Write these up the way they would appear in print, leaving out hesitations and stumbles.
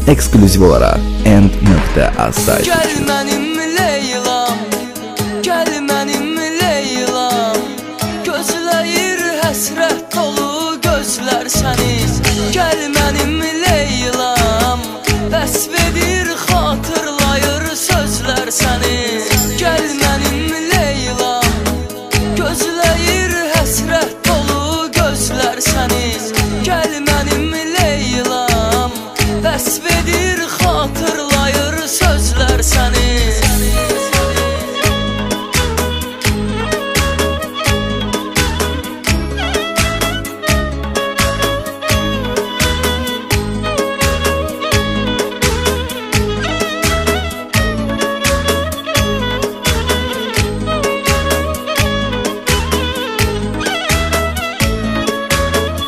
Ekskluziv olarak End.az saytı Gel için. mənim Leylam, gel mənim Leylam, gözləyir həsrət dolu gözlər səni. Gel mənim Leylam, vəsf edir xatırlayır sözlər səni. Gel mənim Leylam, gözləyir həsrət dolu gözlər səni. Gel mənim Leylam, vəsf edir xatırlayır sözlər səni.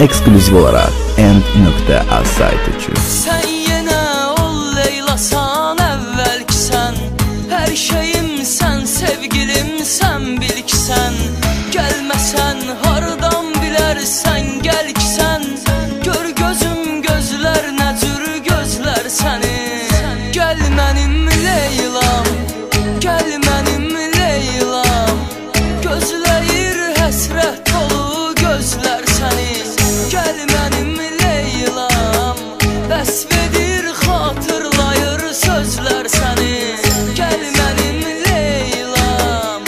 Ekskluziv olarak End.az saytı için. Sən yenə ol Leylasan əvvəl ki sən, hər şeyim sən, sevgilim sən, bil ki sən. Gəlməsən hardan bilərsən, gəl ki sən, gör gözüm gözlər nə cür gözlər səni. Gəl mənim Leylam, gəl mənim Leylam, gözləyir həsrət dolu gözlər səni. Gəl mənim Leylam, vəsf edir xatırlayır sözlər səni. Gəl mənim Leylam.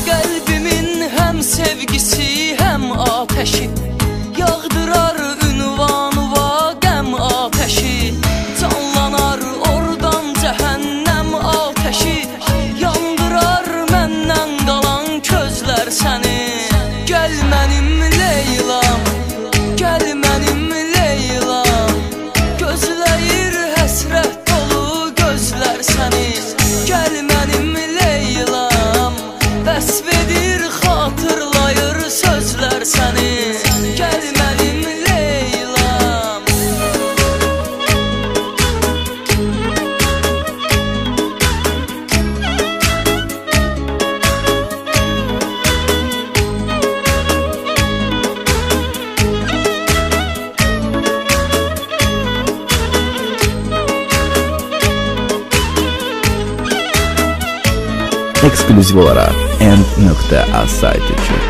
Qəlbimin həm sevgisi, həm ateşi, yağdırar ünvan-uva qəm ateşi. Canlanar oradan cəhənnəm ateşi, yandırar məndən qalan közlər səni. Gəl mənim Leylam, gəl mənim Leylam, gözləyir həsrət dolu gözlər səni. Gəl mənim Leylam, vəsf edir xatırlayır sözlər səni. Gəl mənim Leylam. Ekskluziv olarak End.az saytı için.